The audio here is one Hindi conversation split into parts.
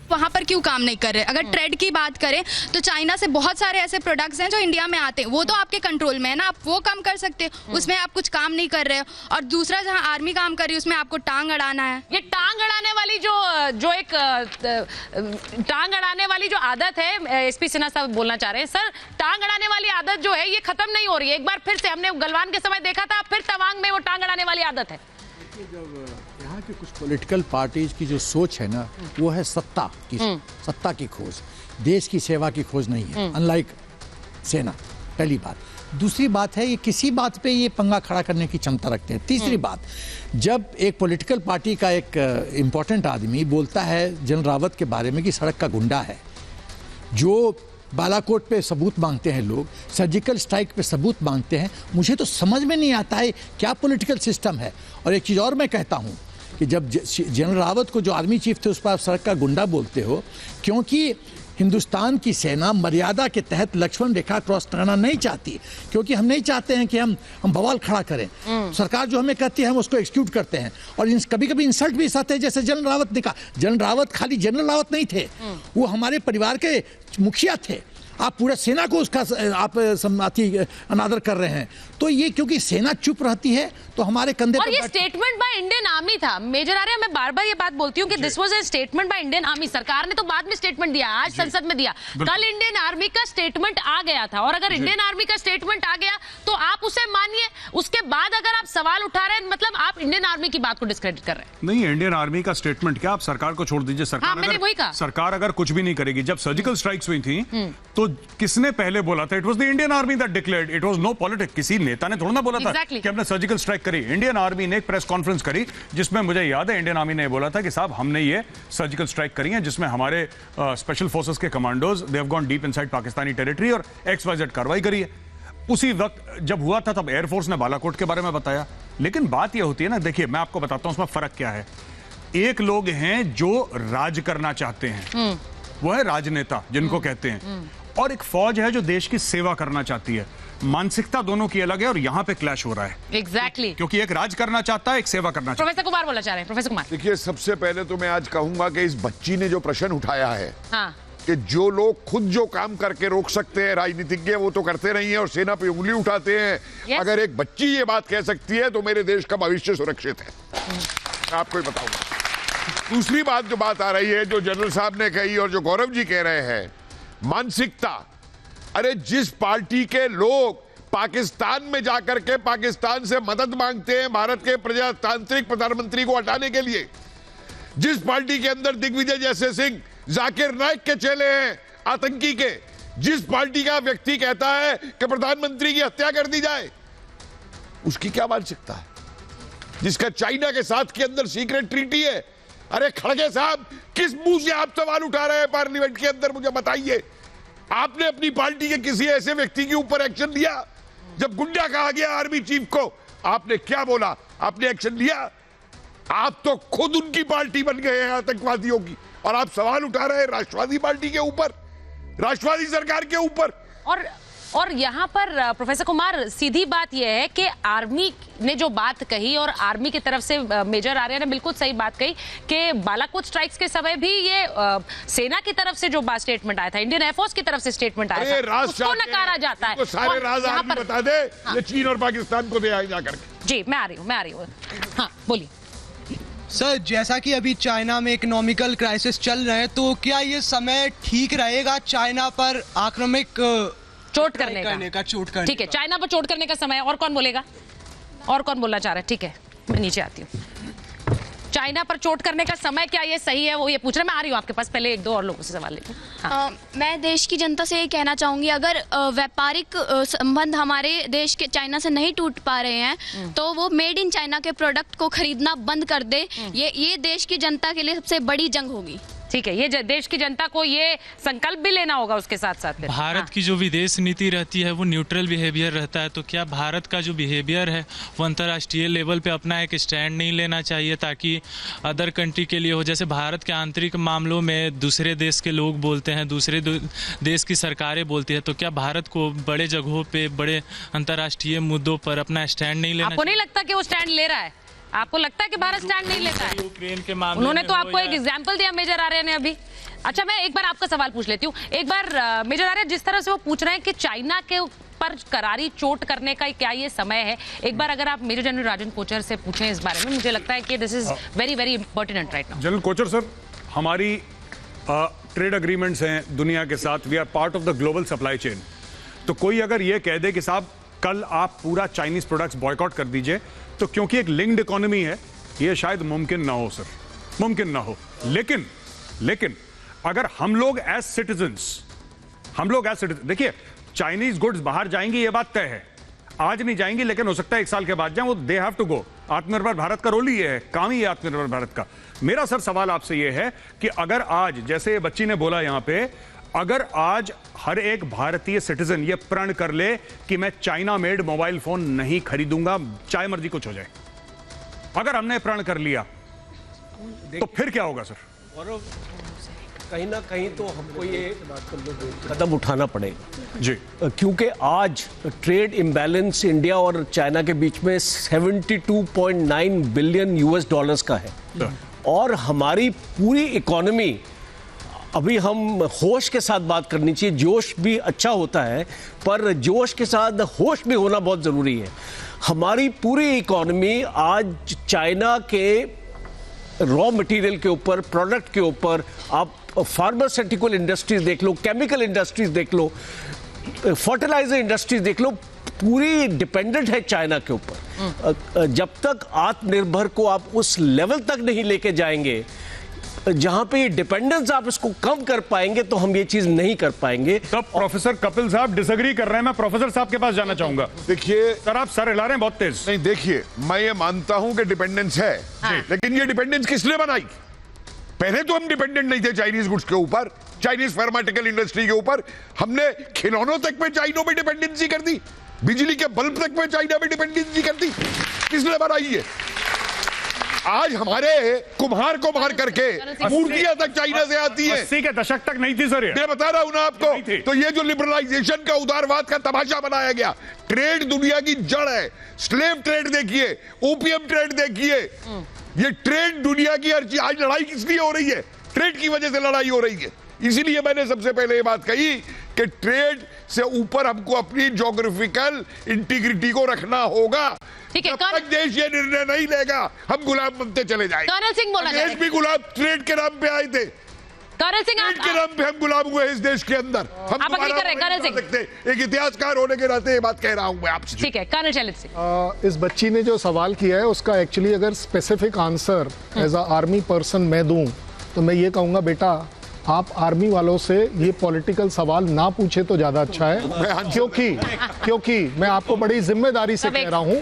वहाँ पर क्यों काम नहीं कर रहे? अगर ट्रेड की बात करें तो चाइना से बहुत सारे ऐसे प्रोडक्ट्स हैं जो इंडिया में आते हैं, वो तो आपके कंट्रोल में है ना, आप वो कम कर सकते हो, उसमें आप कुछ काम नहीं कर रहे हो। और दूसरा जहाँ आर्मी काम कर रही है उसमें आपको टांग अड़ाना है। ये टांग अड़ाने वाली जो एक टांग अड़ाने वाली जो आदत है, एसपी सिन्हा साहब बोलना चाह रहे हैं। सर, टांग अड़ाने वाली आदत जो है ये खत्म नहीं हो रही है। एक बार फिर से हमने गलवान के समय देखा था, फिर तवांग में वो टांग अड़ाने वाली आदत है। जब यहाँ की कुछ पॉलिटिकल पार्टीज की जो सोच है ना, वो है सत्ता की खोज, देश की सेवा की खोज नहीं है, अनलाइक सेना। पहली बात। दूसरी बात है, ये किसी बात पे ये पंगा खड़ा करने की क्षमता रखते हैं। तीसरी बात, जब एक पॉलिटिकल पार्टी का एक इम्पोर्टेंट आदमी बोलता है जनरल रावत के बारे में कि सड़क का गुंडा है, जो बालाकोट पे सबूत मांगते हैं, लोग सर्जिकल स्ट्राइक पे सबूत मांगते हैं, मुझे तो समझ में नहीं आता है क्या पॉलिटिकल सिस्टम है। और एक चीज़ और मैं कहता हूँ कि जब जनरल रावत को, जो आर्मी चीफ थे, उस पर आप सड़क का गुंडा बोलते हो, क्योंकि हिंदुस्तान की सेना मर्यादा के तहत लक्ष्मण रेखा क्रॉस करना नहीं चाहती, क्योंकि हम नहीं चाहते हैं कि हम बवाल खड़ा करें। सरकार जो हमें कहती है हम उसको एक्सिक्यूट करते हैं। और कभी कभी इंसल्ट भी साथ है, जैसे जनरल रावत ने कहा। जनरल रावत खाली जनरल रावत नहीं थे, वो हमारे परिवार के मुखिया थे। आप पूरा सेना को उसका आप अनादर कर रहे हैं। तो ये क्योंकि सेना चुप रहती है तो हमारे कंधे और ये स्टेटमेंट बाय इंडियन आर्मी था। मेजर आर्या, मैं बार बार ये बात बोलती हूँ कि this was a statement by Indian army. सरकार ने तो बाद में स्टेटमेंट दिया, आज संसद में दिया, कल इंडियन आर्मी का स्टेटमेंट आ गया था। और अगर इंडियन आर्मी का स्टेटमेंट आ गया तो आप उसे मानिए, उसके बाद अगर आप सवाल उठा रहे हैं, मतलब आप इंडियन आर्मी की बात को डिस्क्रेडिट कर रहे हैं। नहीं, इंडियन आर्मी का स्टेटमेंट क्या, आप सरकार को छोड़ दीजिए। सरकार अगर कुछ भी नहीं करेगी, जब सर्जिकल स्ट्राइक्स हुई थी तो किसने पहले बोला था? It was the Indian army that declared, it was no politics. किसी नेता ने थोड़ा ना बोला था कि हमने सर्जिकल स्ट्राइक करी। इंडियन आर्मी ने एक प्रेस कॉन्फ्रेंस करी जिसमें मुझे याद है इंडियन आर्मी ने बोला था कि साहब हमने ये सर्जिकल स्ट्राइक करी है, जिसमें हमारे स्पेशल फोर्सेस के commandos they have gone deep inside Pakistani territory और XYZ कार्रवाई करी है। उसी वक्त जब हुआ था तब एयरफोर्स ने बालाकोट के बारे में बताया। लेकिन बात यह होती है ना, देखिए मैं आपको बताता हूं उसमें फर्क क्या है। एक लोग हैं जो राज करना चाहते हैं, वो है राजनेता जिनको कहते हैं, और एक फौज है जो देश की सेवा करना चाहती है। मानसिकता दोनों की अलग है और यहां पे क्लैश हो रहा है। एग्जैक्टली क्योंकि एक राज करना चाहता है, एक सेवा करना चाहता है। प्रोफेसर कुमार बोलना चाह रहे हैं। प्रोफेसर कुमार, देखिए, सबसे पहले तो मैं आज कहूंगा कि इस बच्ची ने जो प्रश्न उठाया है, हाँ, कि जो लोग खुद जो काम करके रोक सकते हैं राजनीतिज्ञ, वो तो करते नहीं है और सेना पे उंगली उठाते हैं। Yes. अगर एक बच्ची ये बात कह सकती है तो मेरे देश का भविष्य सुरक्षित है। मैं आपको ही बताऊंगा। दूसरी बात जो बात आ रही है, जो जनरल साहब ने कही और जो गौरव जी कह रहे हैं, मानसिकता। अरे जिस पार्टी के लोग पाकिस्तान में जाकर के पाकिस्तान से मदद मांगते हैं भारत के प्रजातांत्रिक प्रधानमंत्री को हटाने के लिए, जिस पार्टी के अंदर दिग्विजय जैसे सिंह जाकिर नाइक के चेले हैं आतंकी के, जिस पार्टी का व्यक्ति कहता है कि प्रधानमंत्री की हत्या कर दी जाए, उसकी क्या मानसिकता है? जिसका चाइना के साथ के अंदर सीक्रेट ट्रीटी है। अरे खड़गे साहब, किस मुंह से आप सवाल उठा रहे हैं पार्लियामेंट के अंदर? मुझे बताइए, आपने अपनी पार्टी के किसी ऐसे व्यक्ति के ऊपर एक्शन लिया? जब गुंडा कहा गया आर्मी चीफ को, आपने क्या बोला? आपने एक्शन लिया? आप तो खुद उनकी पार्टी बन गए हैं आतंकवादियों की, और आप सवाल उठा रहे हैं राष्ट्रवादी पार्टी के ऊपर, राष्ट्रवादी सरकार के ऊपर। और यहाँ पर प्रोफेसर कुमार, सीधी बात यह है कि आर्मी ने जो बात कही, और आर्मी की तरफ से मेजर आर्या ने बिल्कुल सही बात कही कि बालाकोट स्ट्राइक्स के समय भी ये सेना की तरफ से जो स्टेटमेंट आया था, इंडियन एयरफोर्स की तरफ से स्टेटमेंट आया था, उसको नकारा जाता है। सारे राज आर्मी बता दे, ये चीन और पाकिस्तान को दे आए जाकर। जी, मैं आ रही हूँ। हाँ, बोलिए सर। जैसा कि अभी चाइना में इकोनॉमिकल क्राइसिस चल रहे हैं, तो क्या ये समय ठीक रहेगा चाइना पर आक्रामक चोट करने का? ठीक है, चाइना पर चोट करने का समय। और कौन बोलेगा? और कौन बोलना चाह रहा है? ठीक है, मैं नीचे आती हूँ। चाइना पर चोट करने का समय क्या ये सही है? वो ये पूछ रहे। मैं आ रही हूँ आपके पास, पहले एक दो और लोगों से सवाल लेती हूँ। हाँ। मैं देश की जनता से ये कहना चाहूंगी, अगर व्यापारिक संबंध हमारे देश के चाइना से नहीं टूट पा रहे हैं तो वो मेड इन चाइना के प्रोडक्ट को खरीदना बंद कर दे। ये देश की जनता के लिए सबसे बड़ी जंग होगी। ठीक है, ये देश की जनता को ये संकल्प भी लेना होगा उसके साथ साथ। भारत की जो विदेश नीति रहती है वो न्यूट्रल बिहेवियर रहता है, तो क्या भारत का जो बिहेवियर है वो अंतर्राष्ट्रीय लेवल पे अपना एक स्टैंड नहीं लेना चाहिए ताकि अदर कंट्री के लिए हो? जैसे भारत के आंतरिक मामलों में दूसरे देश के लोग बोलते हैं, दूसरे देश की सरकारें बोलती है, तो क्या भारत को बड़े जगहों पे, बड़े अंतर्राष्ट्रीय मुद्दों पर अपना स्टैंड नहीं लेना? आपको नहीं लगता कि वो स्टैंड ले रहा है? आपको लगता है कि भारत स्टैंड नहीं लेता है? यूक्रेन के मामले उन्होंने में तो हो आपको या- एक एग्जाम्पल दिया मेजर आर्य ने अभी। अच्छा, मैं एक बार आपका सवाल पूछ लेती हूँ। एक बार मेजर आर्य, जिस तरह से वो पूछ रहे हैं कि चाइना के पर करारी चोट करने का क्या ये समय है, एक बार अगर आप मेजर जनरल राजन कोचर से पूछें इस बारे में, मुझे लगता है कि this is very very important right now. General Kochar sir, हमारी ट्रेड अग्रीमेंट्स हैं दुनिया के साथ, we are part of the global supply chain. तो कोई अगर ये कह दे कि साहब कल आप पूरा चाइनीज प्रोडक्ट्स बॉयकॉट कर दीजिए, तो क्योंकि एक लिंक्ड इकोनॉमी है, ये शायद मुमकिन ना हो सर, मुमकिन ना हो। लेकिन अगर हम लोग एज सिटीजन्स, देखिए चाइनीज गुड्स बाहर जाएंगी, ये बात तय है। आज नहीं जाएंगी, लेकिन हो सकता है 1 साल के बाद जाएं, वो दे हैव टू गो। आत्मनिर्भर भारत का रोल ही ये है, काम ही है आत्मनिर्भर भारत का। मेरा सर सवाल आपसे ये है कि अगर आज, जैसे ये बच्ची ने बोला यहां पे, अगर आज हर एक भारतीय सिटीजन ये प्रण कर ले कि मैं चाइना मेड मोबाइल फोन नहीं खरीदूंगा, चाहे मर्जी कुछ हो जाए, अगर हमने प्रण कर लिया, तो फिर क्या होगा सर? कहीं ना कहीं तो हमको ये कदम उठाना पड़ेगा जी, क्योंकि आज ट्रेड इम्बैलेंस इंडिया और चाइना के बीच में 72.9 बिलियन यूएस डॉलर्स का है, और हमारी पूरी इकोनॉमी, अभी हम होश के साथ बात करनी चाहिए। जोश भी अच्छा होता है, पर जोश के साथ होश भी होना बहुत जरूरी है। हमारी पूरी इकोनॉमी आज चाइना के रॉ मटेरियल के ऊपर, प्रोडक्ट के ऊपर, आप फार्मास्यूटिकल इंडस्ट्रीज देख लो, केमिकल इंडस्ट्रीज देख लो, फर्टिलाइजर इंडस्ट्रीज देख लो, पूरी डिपेंडेंट है चाइना के ऊपर। जब तक आत्मनिर्भर को आप उस लेवल तक नहीं लेके जाएंगे जहां पे ये डिपेंडेंस आप इसको कम कर पाएंगे, तो हम ये चीज नहीं कर पाएंगे। तब प्रोफेसर कपिल साहब डिसएग्री कर रहे हैं, मैं प्रोफेसर साहब के पास जाना चाहूंगा। देखिए सर, आप सर हिला रहे हैं बहुत तेज। नहीं, देखिए मैं ये मानता हूं कि डिपेंडेंस है, लेकिन ये डिपेंडेंस किसने बनाई? पहले तो हम डिपेंडेंट नहीं थे चाइनीज गुड्स के ऊपर, चाइनीज फार्मास्यूटिकल इंडस्ट्री के ऊपर। हमने खिलौनों तक में चाइना में डिपेंडेंसी कर दी, बिजली के बल्ब तक में चाइना में डिपेंडेंसी कर दी। किसने बनाई है? आज हमारे कुम्हार को मार करके मूर्तियां तक चाइना से आती है। 80 के दशक तक नहीं थी सर ये। मैं बता रहा हूं ना आपको। तो ये जो लिबरलाइजेशन का, उदारवाद का तमाशा बनाया गया, ट्रेड दुनिया की जड़ है। स्लेव ट्रेड देखिए, ओपियम ट्रेड देखिए, ये ट्रेड दुनिया की हर चीज। आज लड़ाई किस लिए हो रही है? ट्रेड की वजह से लड़ाई हो रही है। इसीलिए मैंने सबसे पहले ये बात कही कि ट्रेड से ऊपर हमको अपनी ज्योग्राफिकल इंटीग्रिटी को रखना होगा। जब तक देश ये निर्णय नहीं लेगा, हम गुलाम बनते चले जाएंगे। कर्नल सिंह बोला, देश भी गुलाम ट्रेड के नाम पे आए थे, कर्नल सिंह ट्रेड के नाम पे हम गुलाम हुए इस देश के अंदर। हम आप अग्री कर रहे हैं कर्नल सिंह? एक इतिहासकार होने के नाते ये बात कह रहा हूं मैं आपसे। ठीक है, कर्नल शैलेश सिंह। इस बच्ची ने जो सवाल किया है उसका एक्चुअली अगर specific answer as a army person मैं दूं, तो मैं ये कहूंगा, बेटा आप आर्मी वालों से ये पॉलिटिकल सवाल ना पूछे तो ज्यादा अच्छा है, क्योंकि मैं आपको बड़ी जिम्मेदारी से कह रहा हूँ,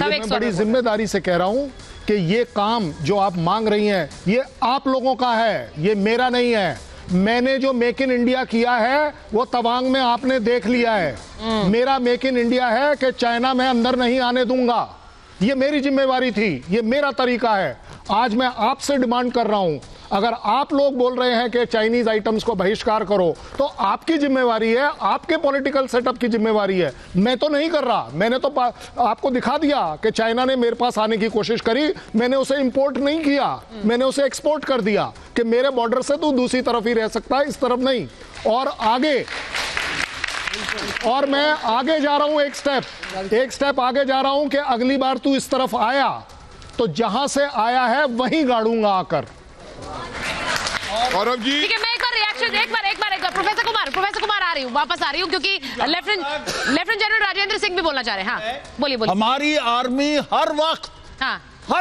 मैं बड़ी जिम्मेदारी से कह रहा हूँ कि ये काम जो आप मांग रही हैं, ये आप लोगों का है, ये मेरा नहीं है। मैंने जो मेक इन इंडिया किया है वो तवांग में आपने देख लिया है। मेरा मेक इन इंडिया है कि चाइना में अंदर नहीं आने दूंगा, ये मेरी जिम्मेवारी थी, ये मेरा तरीका है। आज मैं आपसे डिमांड कर रहा हूं, अगर आप लोग बोल रहे हैं कि चाइनीज आइटम्स को बहिष्कार करो, तो आपकी जिम्मेवारी है, आपके पॉलिटिकल सेटअप की जिम्मेवारी है। मैं तो नहीं कर रहा, मैंने तो आपको दिखा दिया कि चाइना ने मेरे पास आने की कोशिश करी, मैंने उसे इंपोर्ट नहीं किया, मैंने उसे एक्सपोर्ट कर दिया कि मेरे बॉर्डर से तू दूसरी तरफ ही रह सकता है, इस तरफ नहीं। और मैं आगे जा रहा हूं, एक स्टेप आगे जा रहा हूं कि अगली बार तू इस तरफ आया तो जहां से आया है वहीं गाड़ूंगा आकर। गौरव जी, ठीक है, मैं एक बार रिएक्शन, एक बार प्रोफेसर कुमार आ रही हूँ, वापस आ रही हूँ, क्योंकि लेफ्टिनेंट जनरल राजेंद्र सिंह भी बोलना चाह रहे हैं। हाँ, बोलिए। हमारी आर्मी हर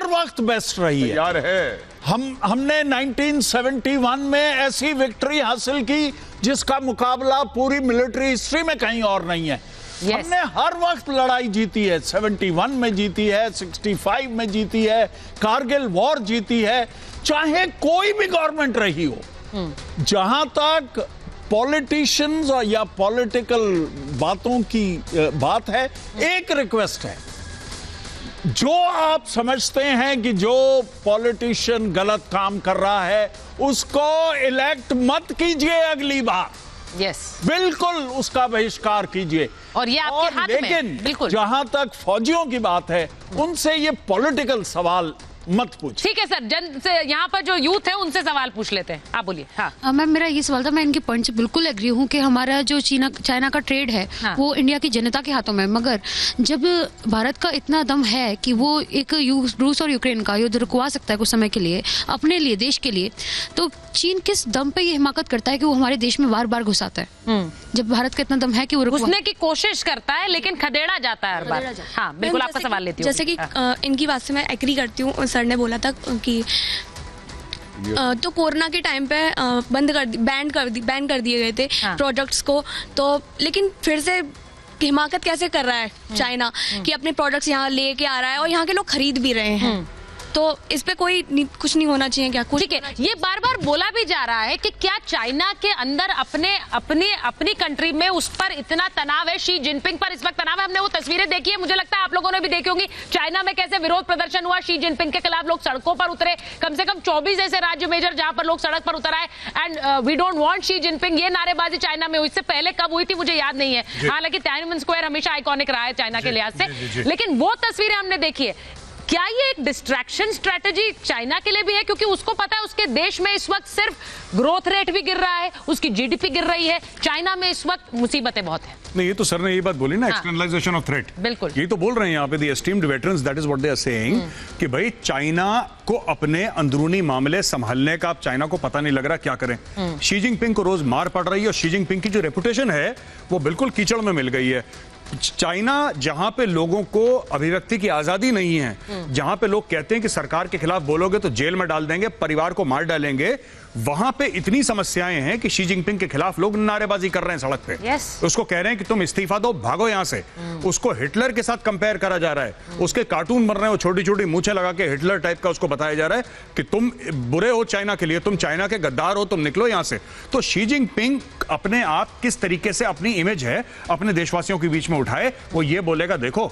वक्त बेस्ट रही है यार है। हमने 1971 में ऐसी विक्ट्री हासिल की जिसका मुकाबला पूरी मिलिट्री हिस्ट्री में कहीं और नहीं है। हमने हर वक्त लड़ाई जीती है, 71 में जीती है, 65 में जीती है, कारगिल वॉर जीती है, चाहे कोई भी गवर्नमेंट रही हो। जहां तक पॉलिटिशियंस या पॉलिटिकल बातों की बात है, एक रिक्वेस्ट है, जो आप समझते हैं कि जो पॉलिटिशियन गलत काम कर रहा है उसको इलेक्ट मत कीजिए अगली बार। यस, बिल्कुल उसका बहिष्कार कीजिए। और ये आपके हाथ में, लेकिन बिल्कुल। जहां तक फौजियों की बात है, उनसे ये पॉलिटिकल सवाल मत पूछ। ठीक है सर, जन से यहाँ पर जो यूथ है उनसे सवाल पूछ लेते हैं, आप बोलिए। हाँ मैम, मेरा ये सवाल था, मैं इनके पॉइंट से बिल्कुल एग्री हूँ कि हमारा जो चाइना का ट्रेड है वो इंडिया की जनता के हाथों में, मगर जब भारत का इतना दम है कि वो एक रूस और यूक्रेन का युद्ध रुकवा सकता है कुछ समय के लिए अपने लिए, देश के लिए, तो चीन किस दम पे ये हिमाकत करता है कि वो हमारे देश में बार बार घुस आता है, जब भारत का इतना दम है कि वो घुसने की कोशिश करता है लेकिन खदेड़ा जाता है हर बार। हाँ बिल्कुल, आपका सवाल लेती हूँ। जैसे कि इनकी बात से मैं एग्री करती हूँ, सर ने बोला था कि तो कोरोना के टाइम पे बैन कर दिए गए थे प्रोडक्ट्स को, तो लेकिन फिर से हिमाकत कैसे कर रहा है चाइना कि अपने प्रोडक्ट्स यहाँ लेके आ रहा है और यहाँ के लोग खरीद भी रहे हैं, तो इस पे कुछ नहीं होना चाहिए क्या? ठीक है, ये बार बार बोला भी जा रहा है कि क्या चाइना के अंदर अपनी कंट्री में उस पर इतना तनाव है, शी जिनपिंग पर इस वक्त तनाव है। हमने वो तस्वीरें देखी है, मुझे लगता है आप लोगों ने भी देखी होंगी, चाइना में कैसे विरोध प्रदर्शन हुआ, शी जिनपिंग के खिलाफ लोग सड़कों पर उतरे, कम से कम 24 ऐसे राज्य मेजर जहां पर लोग सड़क पर उतर आए, and we don't want Xi Jinping, ये नारेबाजी चाइना में हुई। इससे पहले कब हुई थी मुझे याद नहीं है, हालांकि टाइनमेन स्क्वायर हमेशा आइकॉनिक रहा है चाइना के लिहाज से, लेकिन वो तस्वीरें हमने देखी है। क्या ये एक डिस्ट्रैक्शन स्ट्रेटजी चाइना के लिए भी है, क्योंकि उसको पता है उसके देश में इस वक्त सिर्फ ग्रोथ रेट भी गिर रहा है, उसकी जीडीपी गिर रही है, चाइना में इस वक्त मुसीबतें बहुत हैं। नहीं, ये तो सर ने ये बात बोली ना, एक्सटर्नलाइजेशन ऑफ थ्रेट, बिल्कुल ये तो बोल रहे हैं यहाँ पे the esteemed veterans, that is what they are saying कि भाई चाइना को अपने अंदरूनी मामले संभालने का अब चाइना को पता नहीं लग रहा क्या करें। शी जिनपिंग को रोज मार पड़ रही है और शी जिनपिंग की जो रेपुटेशन है वो बिल्कुल कीचड़ में मिल गई है। चाइना जहां पे लोगों को अभिव्यक्ति की आजादी नहीं है, जहां पे लोग कहते हैं कि सरकार के खिलाफ बोलोगे तो जेल में डाल देंगे, परिवार को मार डालेंगे, वहां पे इतनी समस्याएं हैं कि शी जिनपिंग के खिलाफ लोग नारेबाजी कर रहे हैं सड़क पे। उसको कह रहे हैं कि तुम इस्तीफा दो, भागो यहां से। उसको हिटलर के साथ कंपेयर करा जा रहा है, उसके कार्टून बन रहे हैं, वो छोटी छोटी मूछें लगा के हिटलर टाइप का उसको बताया जा रहा है कि तुम बुरे हो चाइना के लिए, तुम चाइना के गद्दार हो, तुम निकलो यहां से। तो शी जिनपिंग अपने आप किस तरीके से अपनी इमेज है अपने देशवासियों के बीच में उठाए, वो ये बोलेगा देखो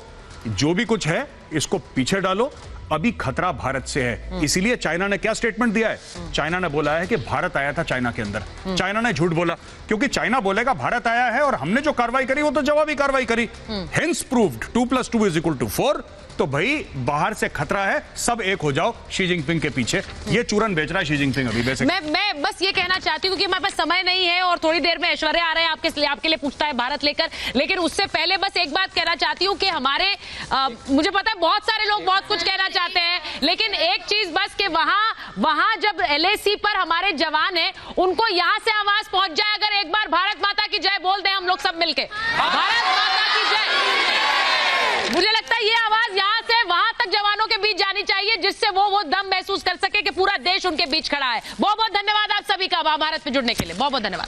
जो भी कुछ है इसको पीछे डालो, अभी खतरा भारत से है। इसीलिए चाइना ने क्या स्टेटमेंट दिया है, चाइना ने बोला है कि भारत आया था चाइना के अंदर। चाइना ने झूठ बोला, क्योंकि चाइना बोलेगा भारत आया है और हमने जो कार्रवाई करी वो तो जवाबी कार्रवाई करी, हेंस प्रूव्ड 2+2=4। तो भाई बाहर से खतरा है, सब एक हो जाओ शी जिनपिंग के पीछे। ये चूरन बेच रहा है शी जिनपिंग अभी बेसिक। मैं बस ये कहना चाहती हूँ कि हमारे पास समय नहीं है और थोड़ी देर में ऐश्वर्या आ रहे हैं आपके लिए पूछता है भारत लेकर, लेकिन उससे पहले बस एक बात कहना चाहती हूँ कि हमारे मुझे पता है बहुत सारे लोग बहुत कुछ कहना चाहते हैं, लेकिन एक चीज बस कि वहां जब LAC पर हमारे जवान है उनको यहां से आवाज पहुंच जाए, अगर एक बार भारत माता की जय बोल दें हम लोग सब मिलके, भारत माता की जय। मुझे लगता है ये आवाज यहां से वहां तक जवानों के बीच जानी चाहिए, जिससे वो दम महसूस कर सके कि पूरा देश उनके बीच खड़ा है। बहुत बहुत धन्यवाद आप सभी का महाभारत में जुड़ने के लिए, बहुत बहुत धन्यवाद।